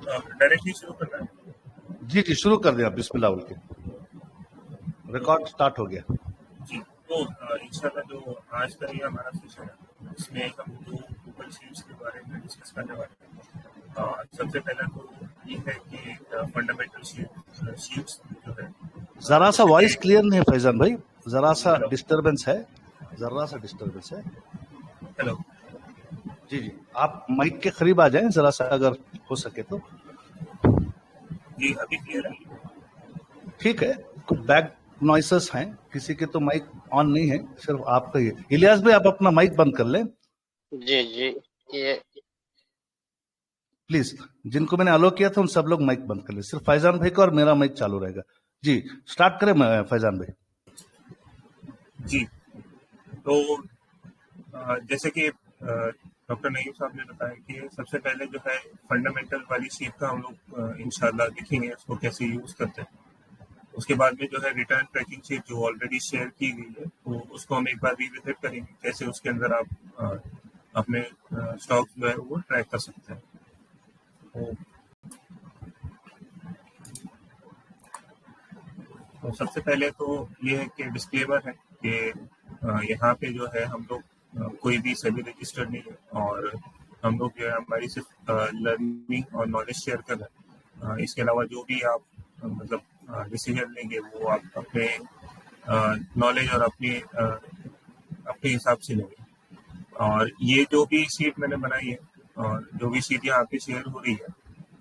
Directly शुरू करना है। जी जी शुरू कर दिया, बिस्मिल्लाह बोल के रिकॉर्ड स्टार्ट हो गया। जी, तो इंशाल्लाह जो आज का ये हमारा सेशन है, इसमें हम दो गूगल शीट्स के बारे में डिस्कस करने वाले हैं। सबसे पहला तो ये है कि फंडामेंटल शीट्स जो है, जरा सा जैसे वॉइस कि क्लियर नहीं है फैजान भाई, जरा सा हेलो डिस्टरबेंस है, जरा सा डिस्टरबेंस है। हेलो जी जी आप माइक के करीब आ जाएं जरा सा अगर हो सके तो। जी, अभी क्लियर है? ठीक है, कुछ बैक नॉइसेस हैं, किसी के तो माइक ऑन नहीं है, सिर्फ आपका ही है। इलियास भाई आप अपना माइक बंद कर लें जी जी, ये प्लीज, जिनको मैंने अलो किया था उन सब लोग माइक बंद कर ले, सिर्फ फैजान भाई का और मेरा माइक चालू रहेगा। जी स्टार्ट करें फैजान भाई। जी, तो जैसे कि डॉक्टर नईम साहब ने बताया कि सबसे पहले जो है फंडामेंटल वाली शीट का हम लोग इंशाल्लाह देखेंगे उसको कैसे यूज करते हैं। उसके बाद में जो है रिटर्न ट्रैकिंग शीट जो ऑलरेडी शेयर की गई है, तो उसको हम एक बार रिविजिट करेंगे, कैसे उसके अंदर आप अपने स्टॉक जो है वो ट्रैक कर सकते हैं। तो सबसे पहले तो ये है कि डिस्क्लेमर है कि यहाँ पे जो है हम लोग कोई भी सभी रजिस्टर्ड नहीं है, और हम लोग जो है हमारी सिर्फ लर्निंग और नॉलेज शेयर कर रहे हैं। इसके अलावा जो भी आप मतलब डिसीजन लेंगे वो आप अपने नॉलेज और अपने हिसाब से लेंगे। और ये जो भी शीट मैंने बनाई है और जो भी शीट यहाँ पे शेयर हो रही है,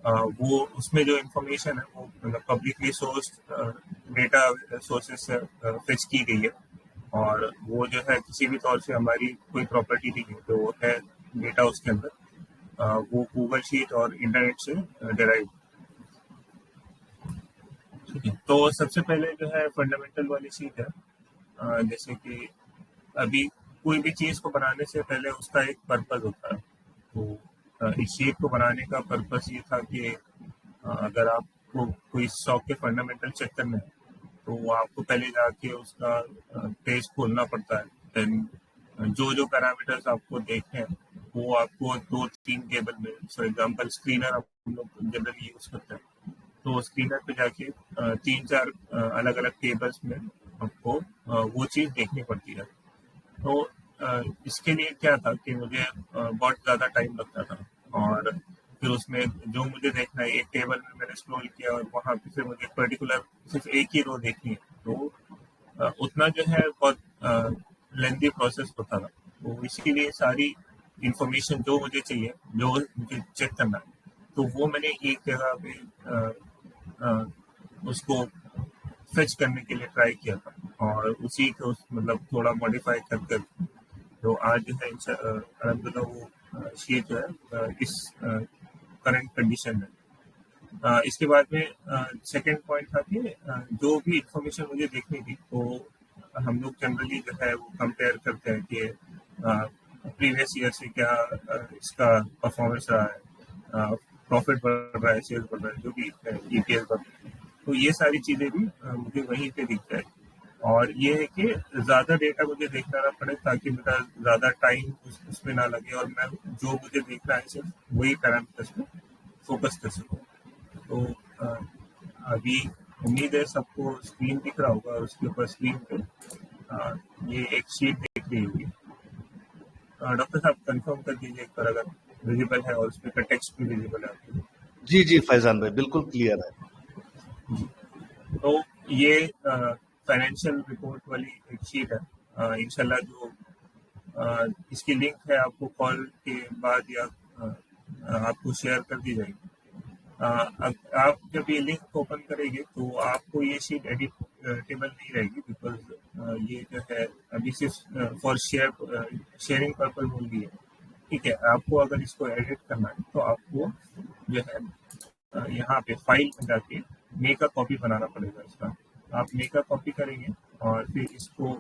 वो उसमें जो इंफॉर्मेशन है वो मतलब पब्लिकली सोर्स डेटा सोर्सेस से फेच की गई है, और वो जो है किसी भी तौर से हमारी कोई प्रॉपर्टी नहीं है, तो वो है डेटा उसके अंदर वो गूगल शीट और इंटरनेट से डिराइव। तो सबसे पहले जो है फंडामेंटल वाली शीट है। जैसे कि अभी कोई भी चीज़ को बनाने से पहले उसका एक पर्पस होता है। तो इस शीट को बनाने का पर्पस ये था कि अगर आपको कोई स्टॉक के फंडामेंटल चेक करना है, तो वो आपको पहले जाके उसका पेज खोलना पड़ता है। देन जो जो पैरामीटर्स आपको देखने हैं वो आपको 2-3 टेबल में, फॉर एग्जांपल स्क्रीनर हम लोग जनरली यूज करते हैं, तो स्क्रीनर पे जाके 3-4 अलग अलग टेबल्स में आपको वो चीज़ देखनी पड़ती है। तो इसके लिए क्या था कि मुझे बहुत ज़्यादा टाइम लगता था, और फिर उसमें जो मुझे देखना है, एक टेबल में मैंने स्क्रॉल किया और वहाँ पे फिर मुझे पर्टिकुलर सिर्फ एक ही रो देखनी है, तो उतना जो है बहुत लेंथी प्रोसेस होता था। तो इसीलिए सारी इंफॉर्मेशन जो मुझे चाहिए, जो मुझे चेक करना है, तो वो मैंने एक जगह पे उसको फेच करने के लिए ट्राई किया था, और उसी को मतलब थोड़ा मॉडिफाई कर कर तो आज जो है अलहमदुलिल्लाह वो शीट जो है इस करंट कंडीशन में। इसके बाद में सेकंड पॉइंट था कि जो भी इंफॉर्मेशन मुझे देखनी थी, तो हम लोग जनरली जो है वो कंपेयर करते हैं कि प्रीवियस ईयर से क्या इसका परफॉर्मेंस रहा है, प्रॉफिट बढ़ रहा है, सेल्स बढ़ रहा है, जो भी ईपीएस बढ़ रहा है, तो ये सारी चीज़ें भी मुझे वहीं पे दिख जाए। और ये है कि ज़्यादा डेटा मुझे देखना ना पड़े, ताकि मेरा ज़्यादा टाइम उसमें ना लगे, और मैं जो मुझे देखना है सिर्फ वही पैरामीटर्स पे फोकस कर सकूँ। तो अभी उम्मीद है सबको स्क्रीन दिख रहा होगा, और उसके ऊपर स्क्रीन पे ये एक शीट दिख रही होगी। डॉक्टर साहब कंफर्म कर दीजिए एक बार अगर विजिबल है और उसमें का टेक्स्ट भी विजिबल है आपको। जी जी फैजान भाई बिल्कुल क्लियर है। तो ये फाइनेंशियल रिपोर्ट वाली एक शीट है। इंशाल्लाह जो इसकी लिंक है आपको कॉल के बाद या आपको शेयर कर दी जाएगी। आप जब ये लिंक ओपन करेंगे तो आपको ये शीट एडिटेबल नहीं रहेगी, बिकॉज ये जो है अभी सिर्फ फॉर शेयरिंग पर्पज बोल दी है। ठीक है, आपको अगर इसको एडिट करना है तो आपको जो है यहाँ पे फाइल में जाके मेक अ कॉपी बनाना पड़ेगा इसका। आप मेक अ कॉपी करेंगे और फिर इसको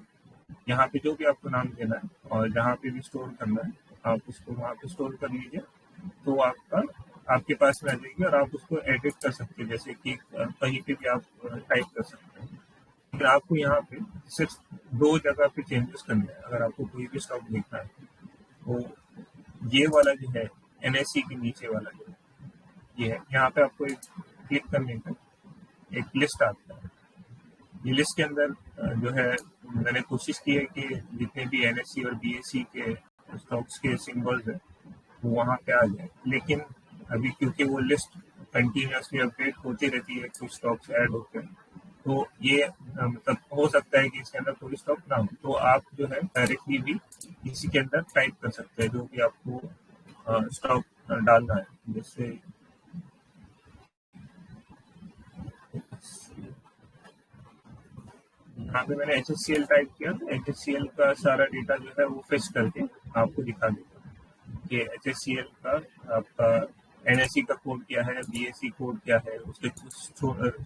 यहाँ पे जो भी आपको नाम देना है और जहाँ पे भी स्टोर करना है, आप उसको वहाँ पे स्टोर कर लीजिए, तो आपके पास में आ जाएगी और आप उसको एडिट कर सकते हैं, जैसे कि कहीं पे भी आप टाइप कर सकते हैं। लेकिन आपको यहाँ पे सिर्फ 2 जगह पे चेंजेस करने हैं अगर आपको कोई भी स्टॉक देखना है। तो ये वाला जो है NSE के नीचे वाला जो ये है, यहाँ पे आपको एक क्लिक करने पर एक लिस्ट आता है। ये लिस्ट के अंदर जो है मैंने कोशिश की है कि जितने भी NSE और BSE के स्टॉक्स के सिंबल्स हैं वो वहाँ पे आ जाए, लेकिन अभी क्योंकि वो लिस्ट कंटिन्यूसली अपडेट होती रहती है, कुछ स्टॉक्स ऐड होते हैं, तो ये मतलब हो सकता है कि इसके अंदर कोई स्टॉक ना हो, तो आप जो है डायरेक्टली भी इसी के अंदर टाइप कर सकते हैं जो भी आपको स्टॉक डालना है। जैसे यहाँ पे मैंने HSCL टाइप किया, तो HSCL का सारा डेटा जो है वो फिश करके आपको दिखा देगा कि HSCL का आपका NSE का कोड क्या है, BSE कोड क्या है, उसके कुछ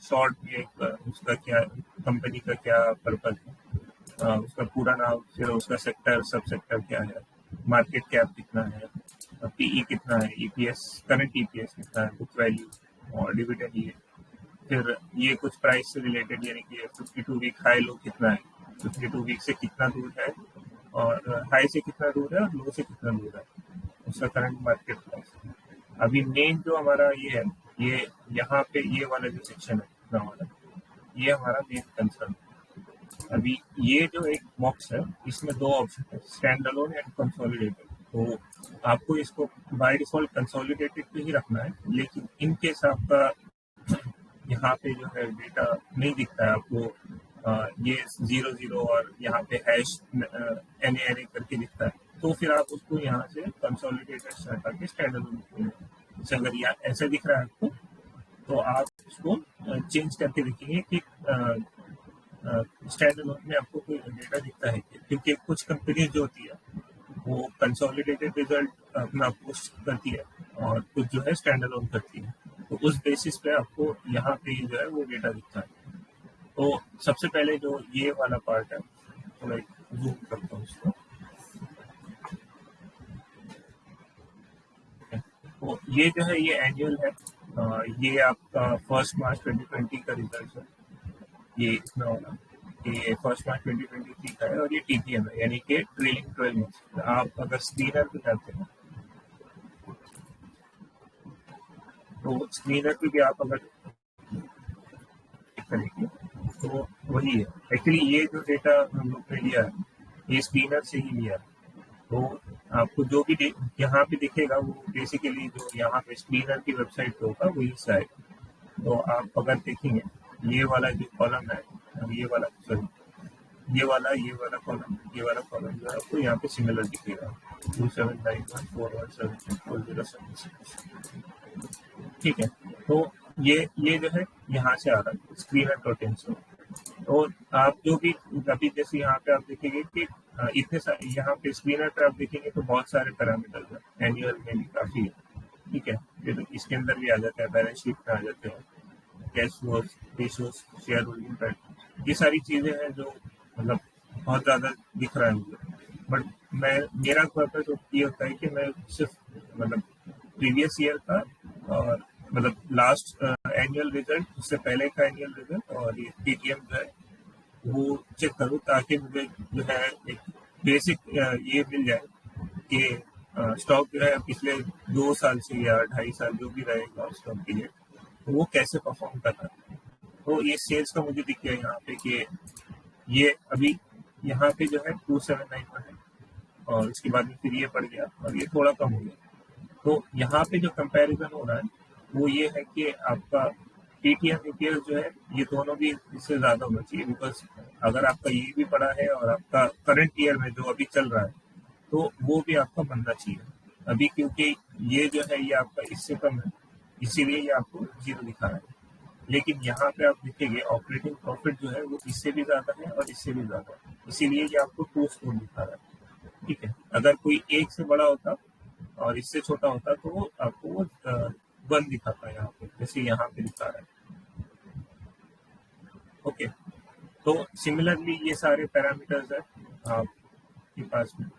शॉर्ट में उसका क्या कंपनी का क्या पर्पज है, उसका पूरा नाम, फिर उसका सेक्टर, सब सेक्टर क्या है, मार्केट कैप कितना है, PE कितना है, EPS करंट EPS कितना है, बुक वैल्यू और डिविडेंड ये, फिर ये कुछ प्राइस से रिलेटेड, यानी कि 52 वीक हाई लो कितना है, 52 वीक से कितना दूर है, और हाई से कितना दूर है और लो से कितना दूर है, उसका करंट मार्केट प्राइस। अभी मेन जो हमारा ये है, ये यहाँ पे ये वाला जो सेक्शन है इतना वाला, ये हमारा मेन कंसर्न। अभी ये जो एक बॉक्स है इसमें दो ऑप्शन है, स्टैंड अलोन एंड कंसोलिडेटेड। तो आपको इसको बाय डिफॉल्ट कंसोलिडेटेड पे ही रखना है, लेकिन इन केस आपका यहाँ पे जो है डेटा नहीं दिखता है आपको, ये 00 और यहाँ पे हैश NA करके दिखता है, तो फिर आप उसको यहाँ से कंसोलिडेटेड से हटा के स्टैंड अलोन, अगर ऐसा दिख रहा है आपको, तो आप उसको चेंज करके देखेंगे कि स्टैंड अलोन में आपको कोई डेटा दिखता है, क्योंकि कुछ कंपनी जो होती है वो कंसोलिडेटेड रिजल्ट अपना पोस्ट करती है और कुछ जो है स्टैंड अलोन करती है, तो उस बेसिस पे आपको यहाँ पे जो है वो डेटा दिखता है। तो सबसे पहले जो ये वाला पार्ट है, तो मैं जूम करता हूँ इसको, तो ये जो है ये एनुअल है, ये आपका 1 मार्च 2020 का रिजल्ट है, ये इतना वाला, ये 1 मार्च 2023 का है, और ये TTM है, यानी कि ट्रेलिंग 12 मंथ्स। आप अगर स्क्रीनर पे जाते हैं तो स्क्रीनर पे भी आप अगर करेंगे तो वही है। एक्चुअली ये जो डेटा हम लोग ने लिया है ये स्क्रीनर से ही लिया है, तो आपको जो भी यहाँ पे दिखेगा वो बेसिकली जो यहाँ पे स्क्रीनर की वेबसाइट पे होगा वही सा है। तो आप अगर देखेंगे ये वाला जो कॉलम है, ये वाला सॉरी ये वाला कॉलम जो है आपको यहाँ पे सिमिलर दिखेगा 2791417407, ठीक है। तो ये जो है यहाँ से आ रहा है स्क्रीनर डॉट से। तो आप जो भी अभी जैसे यहाँ पे आप देखेंगे कि इतने सारे यहाँ पे स्क्रीनर पे आप देखेंगे तो बहुत सारे पैरामीटर्स हैं, एनुअल में भी काफ़ी है, ठीक है। फिर इसके अंदर भी आ जाता है, बैलेंस शीट में आ जाते हैं, cash flows, ratios, share holding PAT, ये सारी चीज़ें हैं जो मतलब बहुत ज़्यादा दिख रहा है मुझे। बट मेरा पर्पज ये होता है कि मैं सिर्फ मतलब प्रीवियस ईयर का और मतलब लास्ट एनुअल रिजल्ट, उससे पहले का एनुअल रिजल्ट और ये TTM जो है वो चेक करूँ, ताकि मुझे जो है एक बेसिक ये मिल जाए कि स्टॉक जो है पिछले 2 साल से या 2.5 साल जो भी रहेगा स्टॉक के लिए, तो वो कैसे परफॉर्म कर रहा है। तो ये सेल्स का मुझे दिख गया यहाँ पे कि ये अभी यहाँ पे जो है 2791 है, और उसके बाद में फिर ये बढ़ गया और ये थोड़ा कम हो गया। तो यहाँ पे जो कंपैरिजन हो रहा है वो ये है कि आपका TTM EPS जो है ये दोनों भी इससे ज़्यादा होना चाहिए, बिकॉज अगर आपका ये भी पड़ा है और आपका करंट ईयर में जो अभी चल रहा है तो वो भी आपका बनना चाहिए अभी, क्योंकि ये जो है ये आपका इससे कम है, इसीलिए ये आपको 0 दिखा रहा है। लेकिन यहाँ पे आप देखेंगे ऑपरेटिंग प्रॉफिट जो है वो इससे भी ज़्यादा है और इससे भी ज़्यादा है, इसीलिए ये आपको 2 स्कोर दिखा रहा है, ठीक है। अगर कोई एक से बड़ा होता और इससे छोटा होता तो वो आपको 1 दिखाता है यहाँ पे, जैसे यहाँ पे दिखा रहा है, ओके। तो सिमिलरली ये सारे पैरामीटर्स है आपके पास में,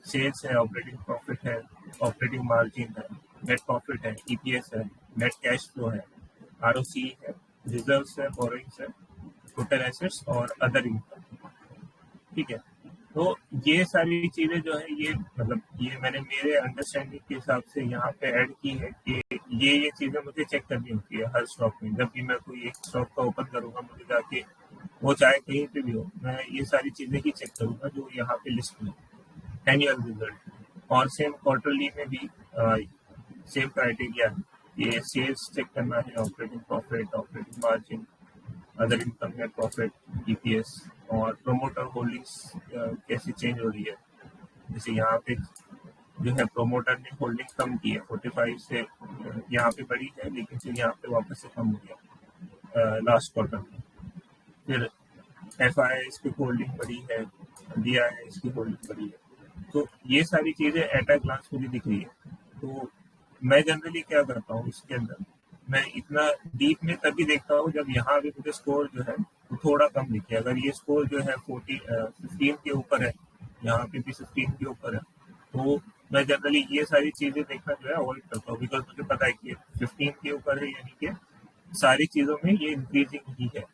सेल्स है, ऑपरेटिंग प्रॉफिट है, ऑपरेटिंग मार्जिन है, नेट प्रॉफिट है, EPS है, नेट कैश फ्लो है, ROCE है, रिजर्व्स है, बोरोइंग्स है, टोटल एसेट्स और अदर इनकम, ठीक है। तो ये सारी चीज़ें जो है ये मतलब ये मैंने मेरे अंडरस्टैंडिंग के हिसाब से यहाँ पे ऐड की है कि ये चीजें मुझे चेक करनी होती है हर स्टॉक में। जब भी मैं कोई एक स्टॉक का ओपन करूंगा, मुझे जाके वो चाहे कहीं पे भी हो, मैं ये सारी चीजें ही चेक करूंगा जो यहाँ पे लिस्ट में एनुअल रिजल्ट। और सेम क्वार्टरली में भी सेम क्राइटेरिया है। ये सेल्स चेक करना है, operating profit, operating margin, other income, net profit, EPS, और प्रोमोटर होल्डिंग्स कैसे चेंज हो रही है। जैसे यहाँ पे जो है प्रोमोटर ने होल्डिंग कम की है 45 से, यहाँ पे बढ़ी है, लेकिन फिर यहाँ पे वापस से कम हो गया लास्ट क्वार्टर में। फिर FIIs की होल्डिंग बढ़ी है, DIIs की होल्डिंग बढ़ी है। तो ये सारी चीज़ें एट अ ग्लांस मुझे दिख रही है। तो मैं जनरली क्या करता हूँ इसके अंदर, मैं इतना डीप में तभी देखता हूँ जब यहाँ भी मुझे स्कोर जो है वो थोड़ा कम दिखे। अगर ये स्कोर जो है 15 के ऊपर है, यहाँ पे भी 15 के ऊपर है, तो मैं जनरली ये सारी चीज़ें देखना जो है अवॉइड करता हूँ। बिकॉज मुझे पता है कि 15 के ऊपर है, यानी कि सारी चीज़ों में ये इंक्रीजिंग ही है।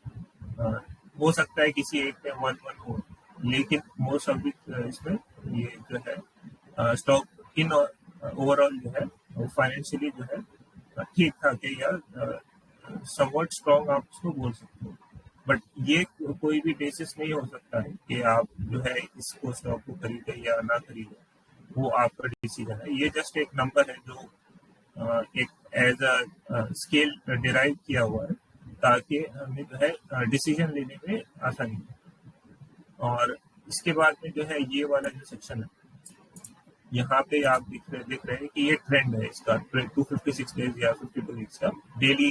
हो सकता है किसी एक में 1 हो, लेकिन मोस्ट ऑफ इसमें ये जो है स्टॉक इन ओवरऑल जो है फाइनेंशियली जो है ठीक ठाक है, या समवट स्ट्रॉन्ग आप उसको बोल सकते हो। बट ये कोई भी बेसिस नहीं हो सकता है कि आप जो है इसको स्टॉक को खरीदें या ना खरीदें, वो आपका डिसीजन है। ये जस्ट एक नंबर है जो एक एज अ स्केल डिराइव किया हुआ है, ताकि हमें जो है डिसीजन लेने में आसानी हो। और इसके बाद में जो है ये वाला जो सेक्शन है, यहाँ पे आप देख रहे हैं कि ये ट्रेंड है इसका 256 डेज या 52 वीक्स का डेली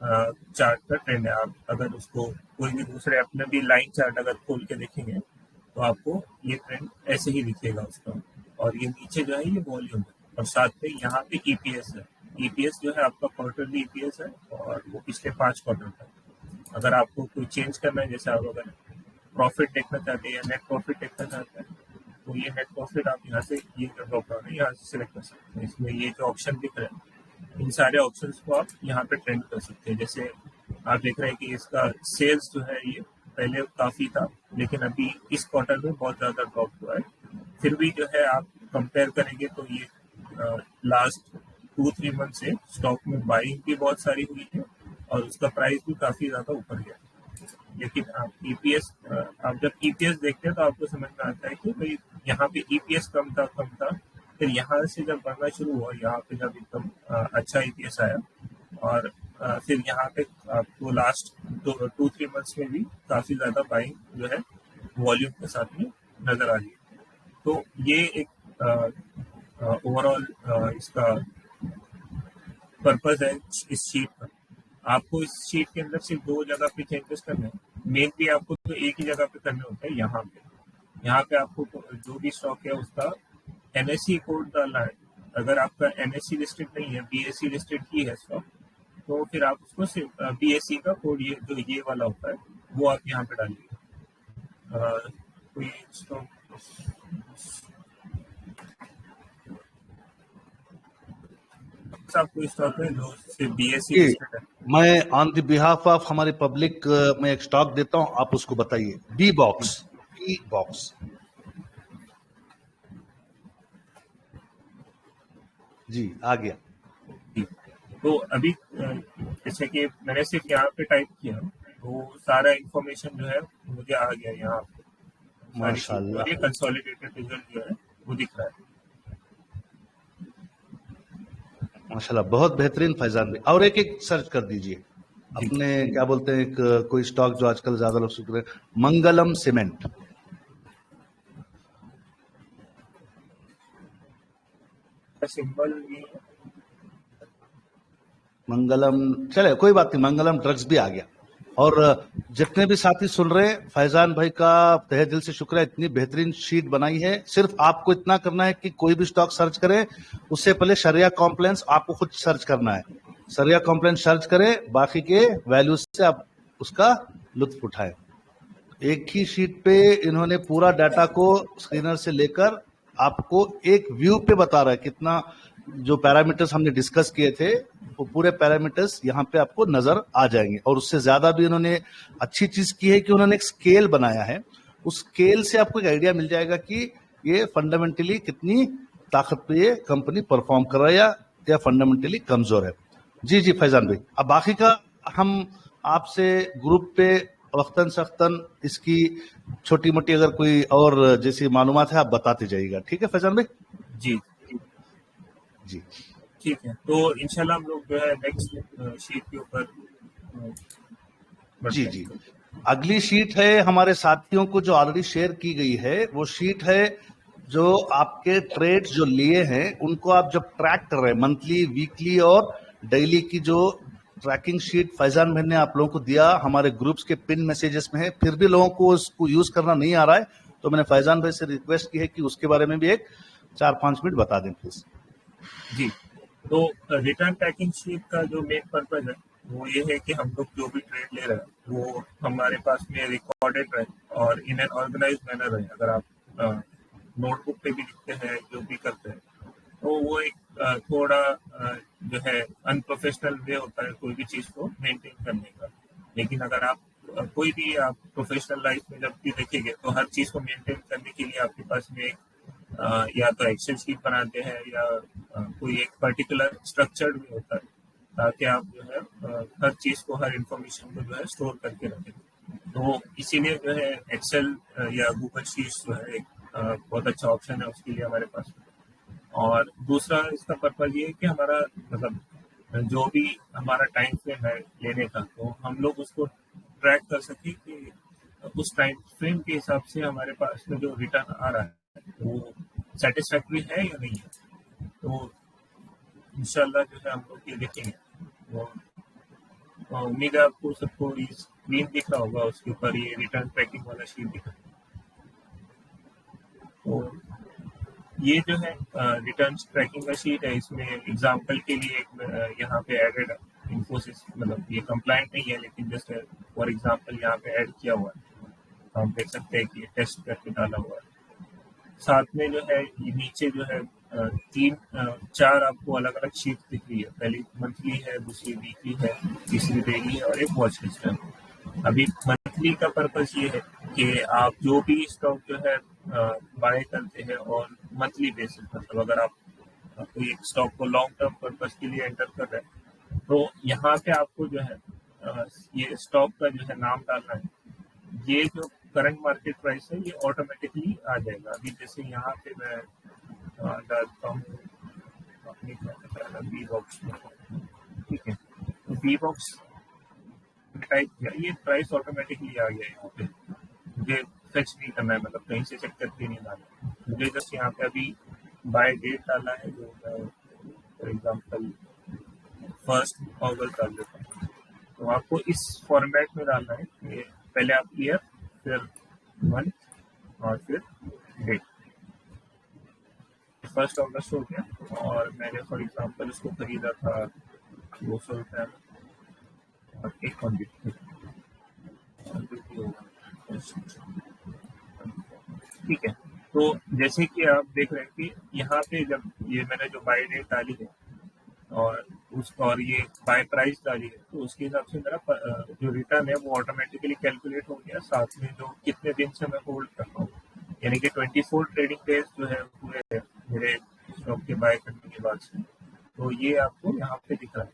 चार्ट का ट्रेंड है। आप अगर उसको कोई भी दूसरे अपने भी लाइन चार्ट अगर खोल के देखेंगे तो आपको ये ट्रेंड ऐसे ही दिखेगा उसका। और ये नीचे जो है ये वॉल्यूम है, और साथ में यहाँ पे ईपीएस है। ईपीएस जो है आपका क्वार्टरली ईपीएस है, और वो पिछले 5 क्वार्टर का। अगर आपको कोई चेंज करना है, जैसे आप अगर प्रॉफिट देखना चाहते हैं या नेट प्रॉफिट देखना चाहते हैं, तो ये नेट प्रॉफिट आप यहाँ से ये जो ड्रॉप डाउन है यहाँ से सिलेक्ट कर सकते हैं। इसमें ये जो ऑप्शन दिख रहे हैं, इन सारे ऑप्शंस को आप यहाँ पे ट्रेंड कर सकते हैं। जैसे आप देख रहे हैं कि इसका सेल्स जो है ये पहले काफ़ी था, लेकिन अभी इस क्वार्टर में बहुत ज़्यादा ड्रॉप हुआ है। फिर भी जो है आप कंपेयर करेंगे तो ये लास्ट 2-3 मंथ से स्टॉक में बाइंग भी बहुत सारी हुई है, और उसका प्राइस भी काफ़ी ज़्यादा ऊपर गया। लेकिन आप ईपीएस, आप जब ईपीएस देखते हैं तो आपको समझ में आता है कि भाई यहाँ पे ईपीएस कम था, फिर यहाँ से जब बढ़ना शुरू हुआ, यहाँ पे जब एकदम अच्छा ईपीएस आया, और फिर यहाँ पे आपको लास्ट 2-3 मंथ्स में भी काफ़ी ज़्यादा बाइंग जो है वॉल्यूम के साथ में नज़र आ रही है। तो ये एक ओवरऑल इसका पर्पस है इस शीट का। आपको इस शीट के अंदर सिर्फ 2 जगह पे चेंजेस करने हैं, मेनली आपको तो एक ही जगह पे करने होता है। यहाँ पे आपको जो भी स्टॉक है उसका NSE कोड डालना है। अगर आपका NSE लिस्टेड नहीं है, BSE लिस्टेड ही है स्टॉक, तो फिर आप उसको सिर्फ BSE का कोड, ये जो ये वाला होता है, वो आप यहाँ पे डालिए। कोई स्टॉक कोई स्टॉक है जो सिर्फ BSE लिस्टेड है। मैं ऑन द बिहाफ ऑफ हमारे पब्लिक में एक स्टॉक देता हूं, आप उसको बताइए। बी बॉक्स जी, आ गया। तो अभी जैसे कि मैंने सिर्फ यहाँ पे टाइप किया, तो सारा इंफॉर्मेशन जो है मुझे आ गया यहाँ पे। माशाल्लाह, ये कंसोलिडेटेड रिजल्ट जो है वो दिख रहा है। माशाल्लाह, बहुत बेहतरीन फैजान भाई। और एक सर्च कर दीजिए अपने, क्या बोलते हैं, एक कोई स्टॉक जो आजकल ज्यादा लोग सुन रहे हैं, मंगलम सीमेंट। सिंबल मंगलम, चले कोई बात नहीं, मंगलम ड्रग्स भी आ गया। और जितने भी साथी सुन रहे हैं, फैजान भाई का तहे दिल से शुक्र है, इतनी बेहतरीन शीट बनाई है। सिर्फ आपको इतना करना है कि कोई भी स्टॉक सर्च करें, उससे पहले शरिया कॉम्प्लायंस आपको खुद सर्च करना है। शरिया कॉम्प्लायंस सर्च करें, बाकी के वैल्यूज से आप उसका लुत्फ उठाएं। एक ही शीट पे इन्होंने पूरा डाटा को स्क्रीनर से लेकर आपको एक व्यू पे बता रहा है कितना, जो पैरामीटर्स हमने डिस्कस किए थे वो पूरे पैरामीटर्स यहाँ पे आपको नजर आ जाएंगे। और उससे ज्यादा भी उन्होंने अच्छी चीज की है कि उन्होंने एक स्केल बनाया है। उस स्केल से आपको एक आइडिया मिल जाएगा कि ये फंडामेंटली कितनी ताकत पे ये कंपनी परफॉर्म कर रहा है, या या फंडामेंटली कमजोर है। जी जी फैजान भाई, अब बाकी का हम आपसे ग्रुप पे वक्तन सख्तन इसकी छोटी मोटी अगर कोई और जैसी मालूमात है आप बताते जाइएगा, ठीक है फैजान भाई? जी जी ठीक है, तो इंशाल्लाह हम लोग जो है नेक्स्ट शीट के ऊपर जी बढ़ते जी हैं। अगली शीट है हमारे साथियों को जो ऑलरेडी शेयर की गई है, वो शीट है जो आपके ट्रेड्स जो लिए हैं उनको आप जब ट्रैक कर रहे हैं मंथली, वीकली और डेली की जो ट्रैकिंग शीट फैजान भाई ने आप लोगों को दिया हमारे ग्रुप्स के पिन मैसेजेस में है, फिर भी लोगों को उसको यूज करना नहीं आ रहा है, तो मैंने फैजान भाई से रिक्वेस्ट की है कि उसके बारे में भी एक 4-5 मिनट बता दें प्लीज। जी, तो रिटर्न ट्रैकिंग शीट का जो मेन पर्पज है वो ये है कि हम लोग जो भी ट्रेड ले रहे हैं वो हमारे पास में रिकॉर्डेड रहे और इन एन ऑर्गेनाइज मैनर रहे। अगर आप नोटबुक पे भी लिखते हैं, जो भी करते हैं, तो वो एक थोड़ा जो है अनप्रोफेशनल वे होता है कोई भी चीज़ को मेंटेन करने का। लेकिन अगर आप कोई भी आप प्रोफेशनल लाइफ में जब भी देखेंगे तो हर चीज़ को मेंटेन करने के लिए आपके पास में या तो एक्सेल शीट बनाते हैं या कोई एक पर्टिकुलर स्ट्रक्चर्ड भी होता है, ताकि आप जो है हर चीज़ को, हर इंफॉर्मेशन को जो है स्टोर करके रखें। तो इसीलिए जो है एक्सेल या गूगल शीट्स जो है एक बहुत अच्छा ऑप्शन है उसके लिए हमारे पास। और दूसरा इसका पर्पज ये है कि हमारा मतलब जो भी हमारा टाइम फ्रेम है लेने का, तो हम लोग उसको ट्रैक कर सकें कि उस टाइम फ्रेम के हिसाब से हमारे पास में जो रिटर्न आ रहा है वो सेटिस्फैक्ट्री है या नहीं है। तो इंशाल्लाह जो है हम लोग ये देखेंगे। वो उम्मीद है आपको सबको ये स्क्रीन दिख रहा होगा, उसके ऊपर ये रिटर्न ट्रैकिंग वाला शीट दिख रहा है। तो ये जो है रिटर्न ट्रैकिंग का शीट है, इसमें एग्जांपल के लिए एक यहाँ पे एडेड इन्फोसिस, मतलब ये कंप्लाइंट नहीं है लेकिन जस्ट फॉर एग्जांपल यहाँ पे ऐड किया हुआ है। हम देख सकते हैं कि टेस्ट करके डाला हुआ है। साथ में जो है ये नीचे जो है चार आपको अलग अलग शीट दिख रही है। पहली मंथली है, दूसरी वीकली है, तीसरी डेली है और एक वॉच लिस्ट है। अभी मंथली का पर्पस ये है कि आप जो भी स्टॉक जो है बाय करते हैं और मंथली बेसिस, मतलब अगर आप कोई एक स्टॉक को लॉन्ग टर्म पर्पस के लिए एंटर कर रहे हैं तो यहाँ पे आपको जो है ये स्टॉक का जो है नाम डालना है। ये जो करंट मार्केट प्राइस है ये ऑटोमेटिकली आ जाएगा। अभी जैसे यहाँ पे मैं डालता हूँ अपनी बी बॉक्स में, ठीक है, तो बी बॉक्स टाइप किया, ये प्राइस ऑटोमेटिकली आ गया यहाँ पे। मुझे फेच नहीं करना है, मतलब कहीं से चेक करके नहीं डालना, मुझे जस्ट यहाँ पे अभी बाय डेट डालना है, जो फॉर एग्जाम्पल 1 अगस्त डाल देता हूँ। तो आपको इस फॉर्मेट में डालना है कि पहले आप ईयर, फिर मंथ और फिर डेट। 1 अगस्त हो गया और मैंने फॉर एग्जांपल इसको खरीदा था 200 रुपये और एक क्वान्टिटी, ठीक है। तो जैसे कि आप देख रहे हैं कि यहाँ पे जब ये मैंने जो बाय डेट डाली है और और ये बाय प्राइस डाली है, तो उसके हिसाब से मेरा जो रिटर्न है वो ऑटोमेटिकली कैलकुलेट हो गया। साथ में जो कितने दिन से मैं होल्ड कर रहा हूँ, यानी कि 24 ट्रेडिंग डेज जो है हुए हैं मेरे स्टॉक के बाय करने के बाद से, तो ये आपको यहाँ पे दिख रहा है।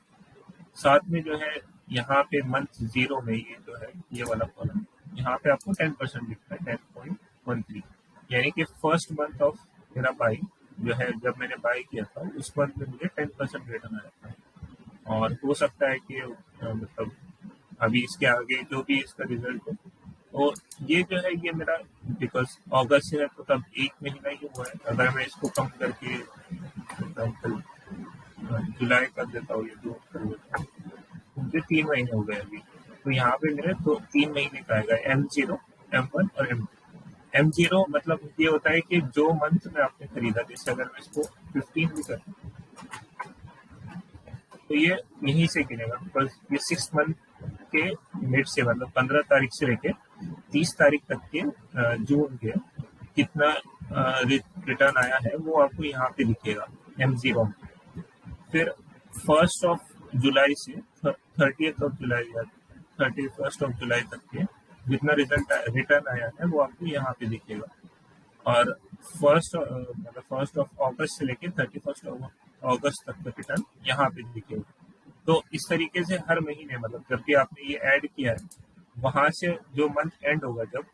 साथ में जो है यहाँ पे मंथ 0 में ये जो है ये वाला कॉलम, यहाँ पे आपको 10% दिख रहा है, 10.13, यानी कि फर्स्ट मंथ ऑफ मेरा बाई जो है, जब मैंने बाई किया था उस मंथ में मुझे 10% रिटर्न आया था। और हो सकता है कि मतलब अभी इसके आगे जो भी इसका रिजल्ट हो, तो ये जो है ये मेरा बिकॉज अगस्त से है तो तब 1 महीना ही हुआ है। अगर मैं इसको कम करके एग्जाम्पल जुलाई कर देता हूँ, ये 2 कर देता हूँ, मुझे 3 महीने हो गए अभी, तो यहाँ पे मेरे तो 3 महीने का आएगा M0, M1 और M2। M0 मतलब ये होता है कि जो मंथ में आपने खरीदा, जैसे अगर मैं इसको 15 भी करूँ तो ये यहीं से गिनेगा, बिकॉज ये 6 मंथ के मिड से, मतलब 15 तारीख से लेके 30 तारीख तक के जून के कितना रिटर्न आया है वो आपको यहाँ पे दिखेगा M0 में। फिर 1 जुलाई से 30 जुलाई या 31 जुलाई तक के जितना रिटर्न आया है वो आपको यहाँ पे दिखेगा। और 1 अगस्त से लेके 31 अगस्त तक का रिटर्न यहाँ पे दिखेगा। तो इस तरीके से हर महीने मतलब जब भी आपने ये ऐड किया है वहां से जो मंथ एंड होगा जब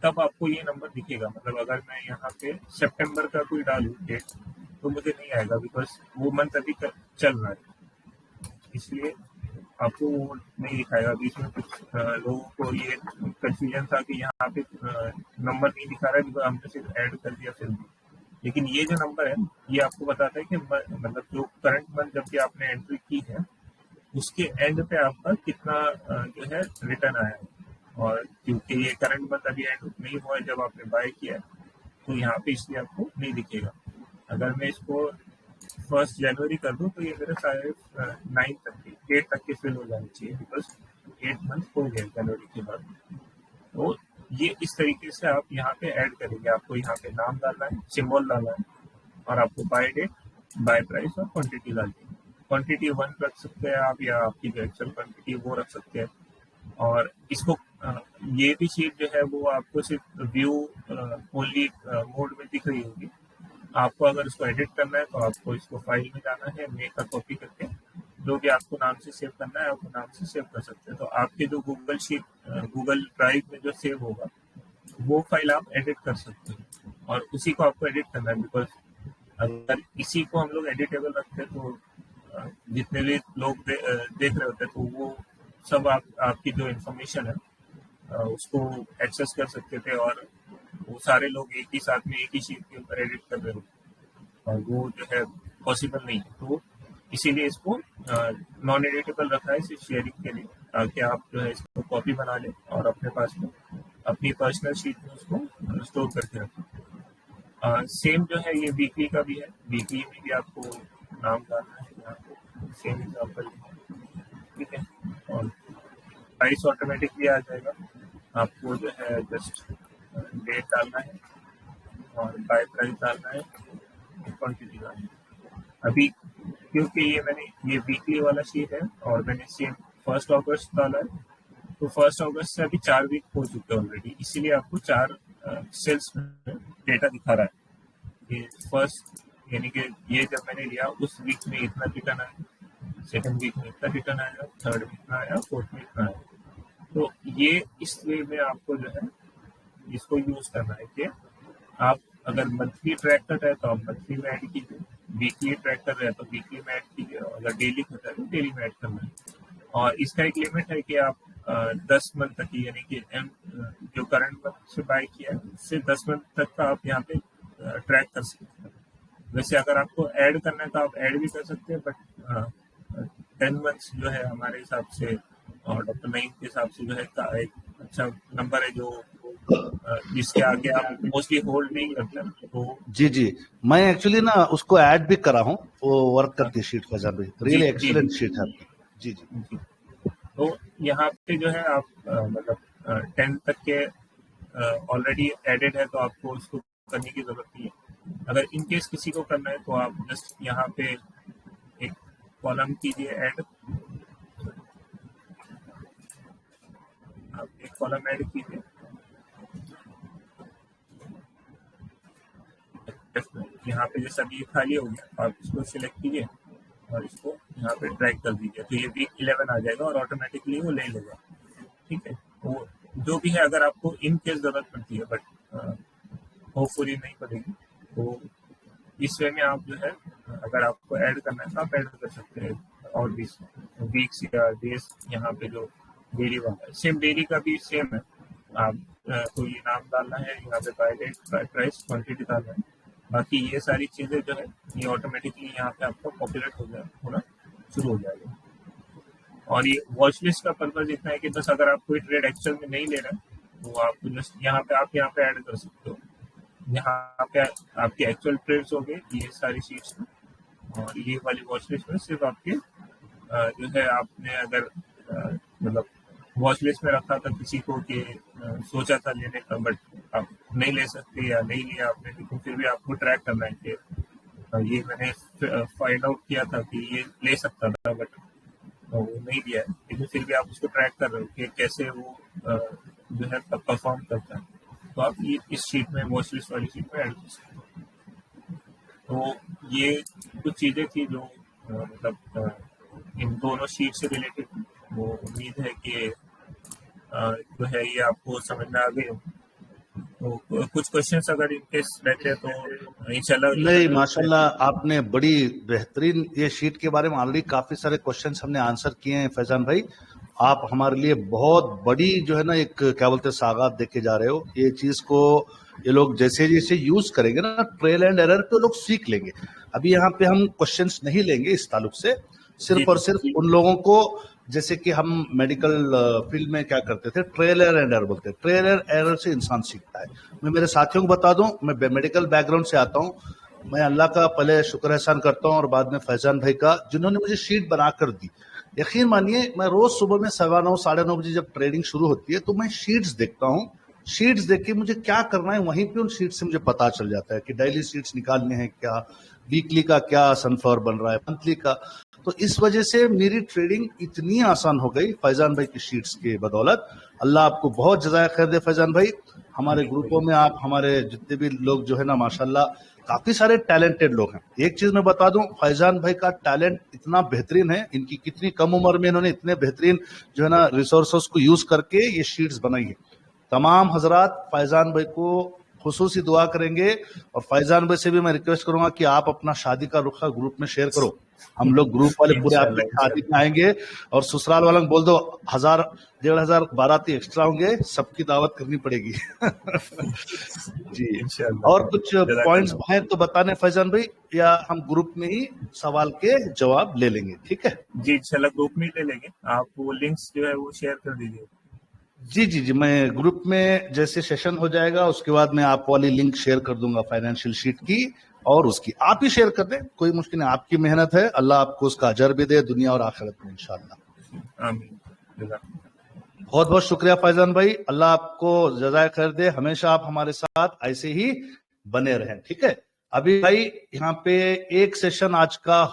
तब आपको ये नंबर दिखेगा। मतलब अगर मैं यहाँ पे सितंबर का कोई डालूं डेट तो मुझे नहीं आएगा बिकॉज वो मंथ अभी चल रहा है, इसलिए आपको वो नहीं दिखाएगा। बीच में कुछ लोगों को ये कंफ्यूजन था कि यहाँ पे नंबर नहीं दिखा रहा है बिकॉज हमने सिर्फ ऐड कर दिया फिल्म। लेकिन ये जो नंबर है ये आपको बताता है कि मतलब जो करंट मंथ जब भी आपने एंट्री की है उसके एंड पे आपका कितना जो है रिटर्न आया है। और क्योंकि ये करंट मंथ अभी एंड नहीं हुआ है जब आपने बाय किया है तो यहाँ पे इसलिए आपको नहीं दिखेगा। अगर मैं इसको 1 जनवरी कर दूं तो ये मेरे शायद 9 तक की 8 तक की फिल हो जानी चाहिए बिकॉज 8 मंथ हो गए जनवरी के बाद। तो ये इस तरीके से आप यहाँ पे ऐड करेंगे। आपको यहाँ पे नाम डालना है, सिंबल डालना है और आपको बाय डेट, बाय प्राइस और क्वांटिटी डालनी है। क्वांटिटी 1 रख सकते हैं आप या आपकी जो एक्चुअल क्वांटिटी वो रख सकते हैं। और इसको ये भी शीट जो है वो आपको सिर्फ व्यू ओनली मोड में दिख रही होगी। आपको अगर इसको एडिट करना है तो आपको इसको फाइल में जाना है, मेक का कॉपी करके जो भी आपको नाम से सेव करना है आपको नाम से सेव कर सकते हैं। तो आपके जो गूगल शीट गूगल ड्राइव में जो सेव होगा वो फाइल आप एडिट कर सकते हैं और उसी को आपको एडिट करना है। बिकॉज अगर इसी को हम लोग एडिटेबल रखते हैं तो जितने भी लोग देख रहे होते हैं तो वो सब आपकी जो इंफॉर्मेशन है उसको एक्सेस कर सकते थे और वो सारे लोग एक ही साथ में एक ही शीट के ऊपर एडिट कर रहे होते और वो जो है पॉसिबल नहीं है। तो इसीलिए इसको नॉन एडिटेबल रखा है सिर्फ शेयरिंग के लिए ताकि आप जो है इसको कॉपी बना लें और अपने पास में अपनी पर्सनल शीट में उसको स्टोर करके रखें। सेम जो है ये वीकली का भी है। वीकली में भी आपको नाम डालना है यहाँ पे सेम एग्जाम्पल, ठीक है। और प्राइस ऑटोमेटिकली आ जाएगा। आपको जो है जस्ट डेट डालना है और बाय प्राइस डालना है, क्वांटिटी डालना है। अभी क्योंकि ये वीकली वाला शीट है और मैंने सेम 1 अगस्त डाला है तो 1 अगस्त से अभी 4 वीक हो चुके हैं ऑलरेडी, इसीलिए आपको 4 सेल्स में डेटा दिखा रहा है। ये फर्स्ट यानी कि ये जब मैंने लिया उस वीक में इतना रिटर्न आया, सेकंड वीक में इतना रिटर्न आया, थर्ड वीक में आया, फोर्थ वीक में आया। तो ये इस वे में आपको जो है इसको यूज करना है कि आप अगर मंथली ट्रैक कर रहे हैं तो आप मंथली में ऐड कीजिए, वीकली ट्रैक कर रहे हैं तो वीकली में ऐड कीजिए, अगर डेली कर रहे हैं तो डेली में ऐड करना है। और इसका एक लिमिट है कि आप 10 मंथ तक की यानी कि जो करंट मंथ से बाय किया है उससे 10 मंथ तक का आप यहाँ पे ट्रैक कर सकते हैं। वैसे अगर आपको ऐड करना है तो आप ऐड भी कर सकते हैं बट 10 मंथ्स जो है हमारे हिसाब से और डॉक्टर नईम के हिसाब से जो है एक अच्छा नंबर है जो जिसके आगे आप मोस्टली होल्ड नहीं करते हैं। तो जी मैं एक्चुअली ना उसको ऐड भी करा हूँ, वो वर्क करती है शीट फैजान भाई, रियली एक्सीलेंट शीट है आपकी। जी तो यहाँ पे जो है आप मतलब 10 तक के ऑलरेडी एडेड है तो आपको उसको करने की जरूरत नहीं है। अगर इन केस किसी को करना है तो आप जस्ट यहाँ पे एक कॉलम कीजिए ऐड, आप एक कॉलम ऐड कीजिए, यहाँ पे जैसा भी खाली हो गया आप इसको सिलेक्ट कीजिए और इसको यहाँ पे ड्रैग कर दीजिए तो ये वीक 11 आ जाएगा और ऑटोमेटिकली वो ले लेगा, ठीक है। तो जो भी है अगर आपको इन केस जरूरत पड़ती है बट होपफुली नहीं पड़ेगी तो इस वे में आप जो है अगर आपको ऐड करना है तो आप ऐड कर सकते हैं और भी वीक्स या डेज यहाँ पे जो डेली वाला है सेम डेली का भी सेम है। आप को ये नाम डालना है यहाँ पे by date, by price, quantity डालना है। बाकी ये सारी चीज़ें जो है ये ऑटोमेटिकली यहाँ पे आपको पॉपुलेट होना शुरू हो जाएगा। और ये वॉच लिस्ट का पर्पज इतना है कि बस अगर आप कोई ट्रेड एक्चुअल में नहीं ले रहे हैं तो आप जस्ट यहाँ पे ऐड कर सकते हो। यहाँ पे आपके एक्चुअल ट्रेड्स हो गए ये सारी शीट्स में और ये वाली वॉच लिस्ट में सिर्फ आपके जो है आपने अगर मतलब वॉच लिस्ट में रखा था किसी को कि सोचा था लेने का बट आप नहीं ले सकते या नहीं लिया आपने, लेकिन फिर भी आपको ट्रैक करना है कि ये मैंने फाइंड आउट किया था कि ये ले सकता था बट वो नहीं लिया है, लेकिन फिर भी आप उसको ट्रैक कर रहे हो कि कैसे वो जो है परफॉर्म करता है। तो आप ये इस शीट में वॉच लिस्ट वाली शीट में ऐड कर सकते हैं। तो ये कुछ चीज़ें थी जो मतलब इन दोनों शीट से रिलेटेड, वो उम्मीद है कि जो है ये आपको समझ में आ गए हो। तो कुछ क्वेश्चंस अगर इनकेस रहते हैं तो इंशाल्लाह। नहीं, माशाल्लाह आपने बड़ी बेहतरीन ये शीट के बारे में ऑलरेडी काफी सारे क्वेश्चंस हमने आंसर किए हैं फैजान भाई। आप हमारे लिए बहुत बड़ी जो है ना एक क्या बोलते हैं सौगात देके जा रहे हो। ये चीज को ये लोग जैसे जैसे यूज करेंगे ना ट्रेल एंड एरर पे लोग सीख लेंगे। अभी यहाँ पे हम क्वेश्चंस नहीं लेंगे इस ताल्लुक से, सिर्फ और सिर्फ उन लोगों को जैसे कि हम मेडिकल फील्ड में क्या करते थे ट्रेल एंड एरर बोलते हैं, ट्रेल एंड एरर से इंसान सीखता है। मैं मेरे साथियों को बता दूं, मैं मेडिकल बैकग्राउंड से आता हूं। मैं अल्लाह का पहले शुक्र एहसान करता हूं और बाद में फैजान भाई का जिन्होंने मुझे शीट बनाकर दी। यकीन मानिए मैं रोज सुबह में 9:15 9:30 बजे जब ट्रेडिंग शुरू होती है तो मैं शीट्स देखता हूँ। शीट्स देख के मुझे क्या करना है वहीं पे उन शीट से मुझे पता चल जाता है कि डेली शीट्स निकालने हैं क्या, वीकली का क्या सनफ्लावर बन रहा है, मंथली का। तो इस वजह से मेरी ट्रेडिंग इतनी आसान हो गई फैजान भाई की शीट्स के बदौलत। अल्लाह आपको बहुत जज़ाय खैर दे फैजान भाई। हमारे ग्रुपों में आप हमारे जितने भी लोग जो है ना माशाल्लाह काफी सारे टैलेंटेड लोग हैं। एक चीज मैं बता दूं, फैजान भाई का टैलेंट इतना बेहतरीन है, इनकी कितनी कम उम्र में इन्होंने इतने बेहतरीन जो है ना रिसोर्सेस को यूज करके ये शीट्स बनाई है। तमाम हजरात फैजान भाई को खुसूसी दुआ करेंगे और फैजान भाई से भी मैं रिक्वेस्ट करूंगा कि आप अपना शादी का रुखा ग्रुप में शेयर करो। हम लोग ग्रुप वाले पूरे आपकी शादी में आएंगे और ससुराल वालों को बोल दो 1000 1500 बाराती एक्स्ट्रा होंगे, सबकी दावत करनी पड़ेगी। जी इंशाल्लाह। और कुछ पॉइंट्स हैं तो बताने फैजान भाई, या हम ग्रुप में ही सवाल के जवाब ले लेंगे? ठीक है जी इंशाल्लाह ग्रुप में ले लेंगे। आप वो लिंक्स जो है वो शेयर कर दीजिए। जी जी जी, मैं ग्रुप में जैसे सेशन हो जाएगा उसके बाद मैं आप वाली लिंक शेयर कर दूंगा फाइनेंशियल शीट की, और उसकी आप ही शेयर कर दें, कोई मुश्किल नहीं, आपकी मेहनत है, अल्लाह आपको उसका अजर भी दे दुनिया और आखिरत में इंशाल्लाह। आमीन। बहुत बहुत शुक्रिया फैजान भाई, अल्लाह आपको जज़ाय खैर दे, हमेशा आप हमारे साथ ऐसे ही बने रहें। ठीक है, अभी भाई यहाँ पे एक सेशन आज का